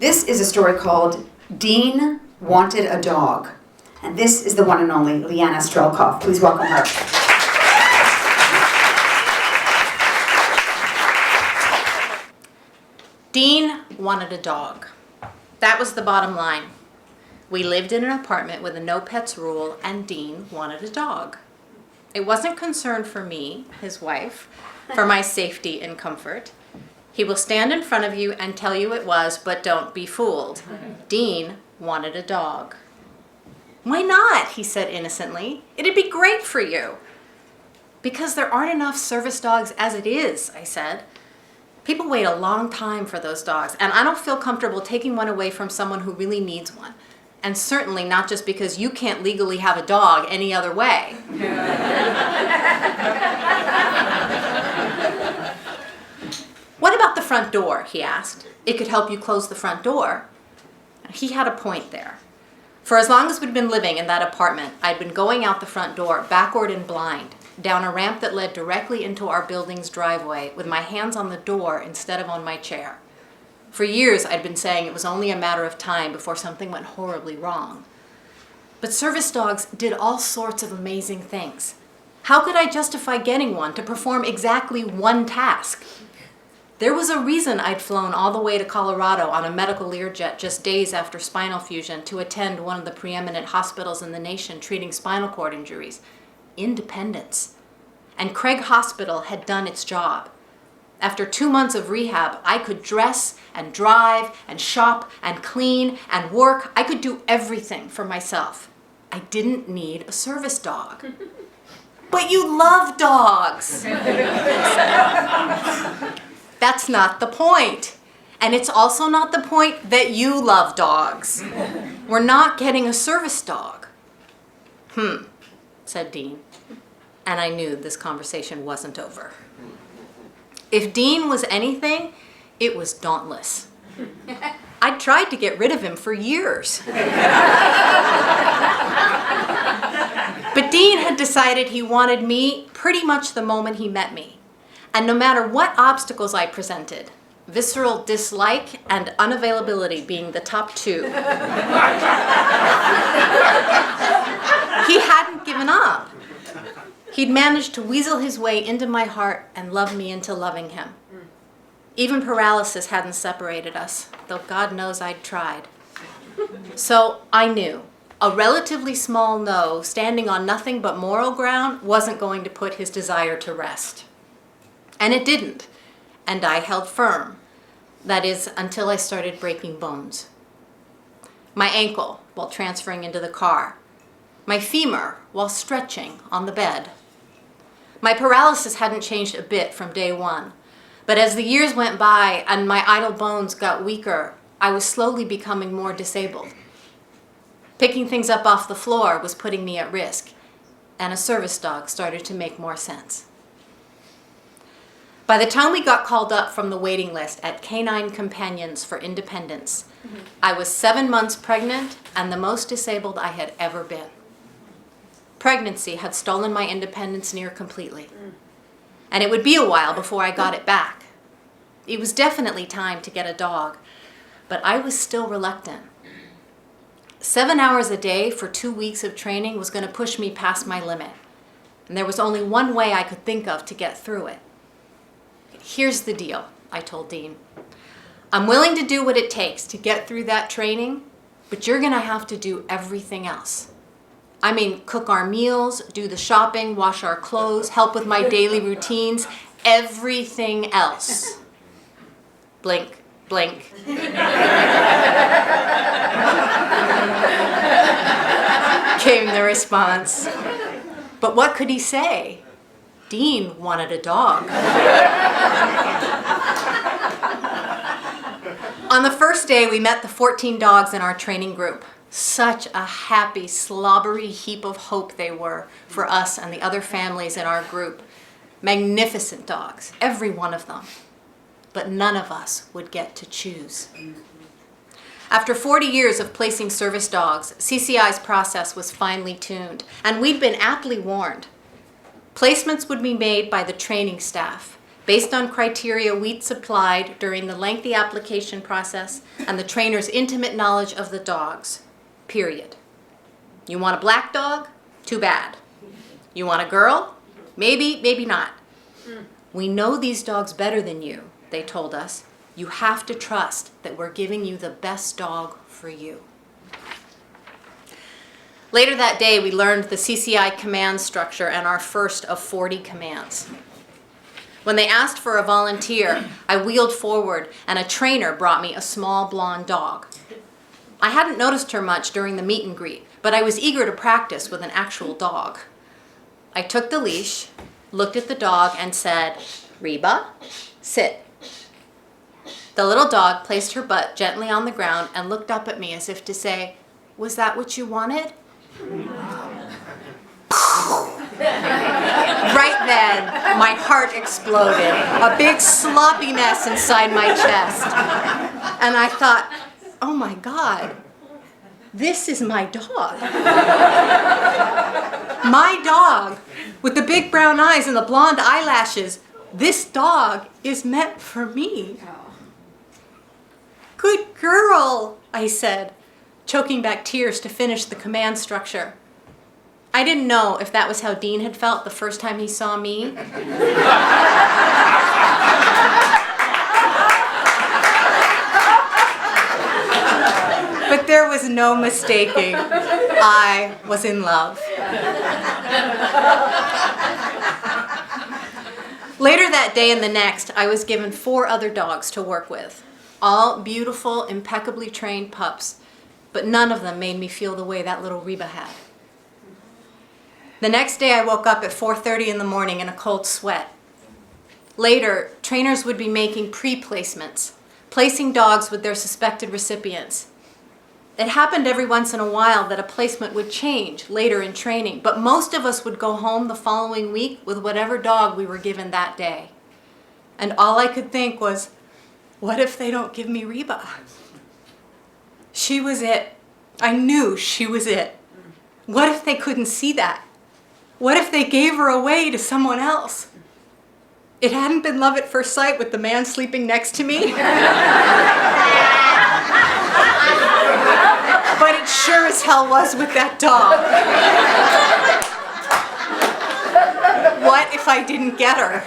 This is a story called Dean Wanted a Dog. And this is the one and only Leanna Strelkov. Please welcome her. Dean wanted a dog. That was the bottom line. We lived in an apartment with a no pets rule, and Dean wanted a dog. It wasn't concerned for me, his wife, for my safety and comfort. He will stand in front of you and tell you it was, but don't be fooled. Dean wanted a dog. Why not? He said innocently. It'd be great for you. Because there aren't enough service dogs as it is, I said. People wait a long time for those dogs, and I don't feel comfortable taking one away from someone who really needs one. And certainly not just because you can't legally have a dog any other way. What about the front door, he asked. It could help you close the front door. He had a point there. For as long as we'd been living in that apartment, I'd been going out the front door backward and blind, down a ramp that led directly into our building's driveway with my hands on the door instead of on my chair. For years, I'd been saying it was only a matter of time before something went horribly wrong. But service dogs did all sorts of amazing things. How could I justify getting one to perform exactly one task? There was a reason I'd flown all the way to Colorado on a medical Learjet just days after spinal fusion to attend one of the preeminent hospitals in the nation treating spinal cord injuries. Independence. And Craig Hospital had done its job. After 2 months of rehab, I could dress and drive and shop and clean and work. I could do everything for myself. I didn't need a service dog. But you love dogs. That's not the point. And it's also not the point that you love dogs. We're not getting a service dog. Said Dean. And I knew this conversation wasn't over. If Dean was anything, it was dauntless. I'd tried to get rid of him for years. But Dean had decided he wanted me pretty much the moment he met me. And no matter what obstacles I presented, visceral dislike and unavailability being the top two, he hadn't given up. He'd managed to weasel his way into my heart and love me into loving him. Even paralysis hadn't separated us, though God knows I'd tried. So I knew a relatively small no, standing on nothing but moral ground, wasn't going to put his desire to rest. And it didn't, and I held firm. That is, until I started breaking bones. My ankle while transferring into the car. My femur while stretching on the bed. My paralysis hadn't changed a bit from day one, but as the years went by and my idle bones got weaker, I was slowly becoming more disabled. Picking things up off the floor was putting me at risk, and a service dog started to make more sense. By the time we got called up from the waiting list at Canine Companions for Independence, I was 7 months pregnant and the most disabled I had ever been. Pregnancy had stolen my independence near completely. And it would be a while before I got it back. It was definitely time to get a dog, but I was still reluctant. 7 hours a day for 2 weeks of training was going to push me past my limit. And there was only one way I could think of to get through it. Here's the deal, I told Dean. I'm willing to do what it takes to get through that training, but you're going to have to do everything else. I mean, cook our meals, do the shopping, wash our clothes, help with my daily routines, everything else. Blink, blink. Came the response. But what could he say? Dean wanted a dog. On the first day, we met the 14 dogs in our training group. Such a happy, slobbery heap of hope they were for us and the other families in our group. Magnificent dogs, every one of them. But none of us would get to choose. After 40 years of placing service dogs, CCI's process was finely tuned, and we'd been aptly warned. Placements would be made by the training staff, based on criteria we'd supplied during the lengthy application process and the trainer's intimate knowledge of the dogs, period. You want a black dog? Too bad. You want a girl? Maybe, maybe not. We know these dogs better than you, they told us. You have to trust that we're giving you the best dog for you. Later that day, we learned the CCI command structure and our first of 40 commands. When they asked for a volunteer, I wheeled forward and a trainer brought me a small blonde dog. I hadn't noticed her much during the meet and greet, but I was eager to practice with an actual dog. I took the leash, looked at the dog, and said, "Reba, sit." The little dog placed her butt gently on the ground and looked up at me as if to say, "Was that what you wanted?" Right then, my heart exploded, a big sloppy mess inside my chest. And I thought, oh my God, this is my dog. My dog, with the big brown eyes and the blonde eyelashes. This dog is meant for me. Good girl, I said, choking back tears to finish the command structure. I didn't know if that was how Dean had felt the first time he saw me. But there was no mistaking. I was in love. Later that day and the next, I was given 4 other dogs to work with. All beautiful, impeccably trained pups, but none of them made me feel the way that little Reba had. The next day I woke up at 4:30 in the morning in a cold sweat. Later, trainers would be making pre-placements, placing dogs with their suspected recipients. It happened every once in a while that a placement would change later in training, but most of us would go home the following week with whatever dog we were given that day. And all I could think was, what if they don't give me Reba? She was it. I knew she was it. What if they couldn't see that? What if they gave her away to someone else? It hadn't been love at first sight with the man sleeping next to me. But it sure as hell was with that dog. What if I didn't get her?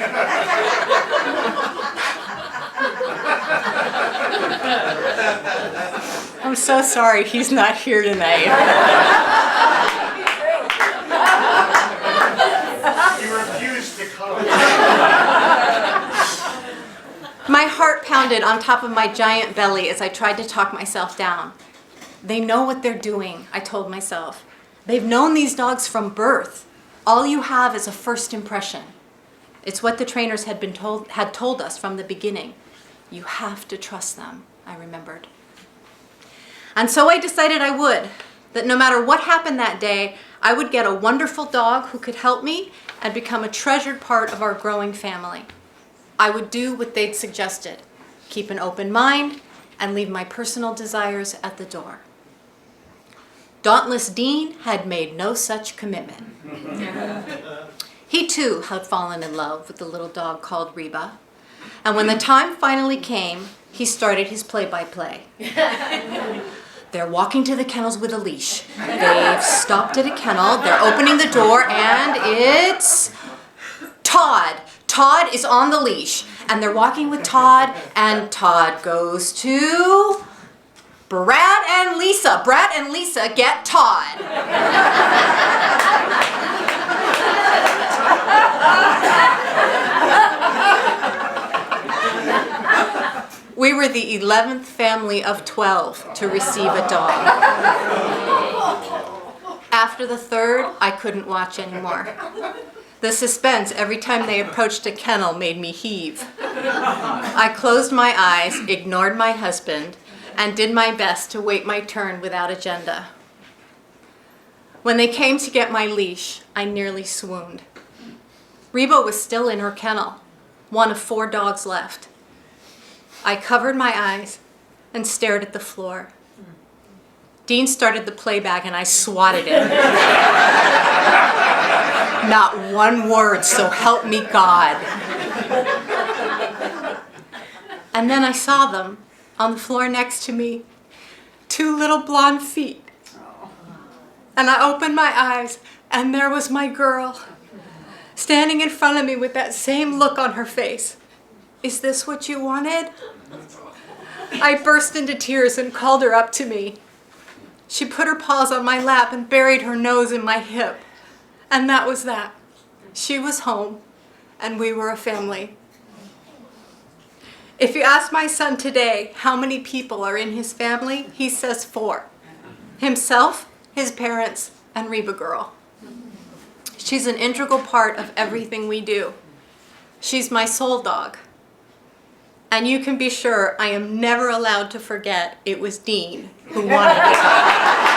I'm so sorry he's not here tonight. You refused to come. My heart pounded on top of my giant belly as I tried to talk myself down. They know what they're doing, I told myself. They've known these dogs from birth. All you have is a first impression. It's what the trainers had told us from the beginning. You have to trust them, I remembered. And so I decided I would, that no matter what happened that day, I would get a wonderful dog who could help me and become a treasured part of our growing family. I would do what they'd suggested, keep an open mind, and leave my personal desires at the door. Dauntless Dean had made no such commitment. He too had fallen in love with the little dog called Reba, and when the time finally came, he started his play-by-play. They're walking to the kennels with a leash. They've stopped at a kennel, they're opening the door, and it's Todd. Todd is on the leash, and they're walking with Todd, and Todd goes to Brad and Lisa. Brad and Lisa get Todd. We were the 11th family of 12 to receive a dog. After the 3rd, I couldn't watch anymore. The suspense every time they approached a kennel made me heave. I closed my eyes, ignored my husband, and did my best to wait my turn without agenda. When they came to get my leash, I nearly swooned. Reba was still in her kennel, one of 4 dogs left. I covered my eyes and stared at the floor. Dean started the playback and I swatted him. Not one word, so help me God. And then I saw them on the floor next to me, 2 little blonde feet. And I opened my eyes, and there was my girl, standing in front of me with that same look on her face. Is this what you wanted? I burst into tears and called her up to me. She put her paws on my lap and buried her nose in my hip. And that was that. She was home, and we were a family. If you ask my son today how many people are in his family, he says 4. Himself, his parents, and Reba Girl. She's an integral part of everything we do. She's my soul dog. And you can be sure I am never allowed to forget it was Dean who wanted the dog.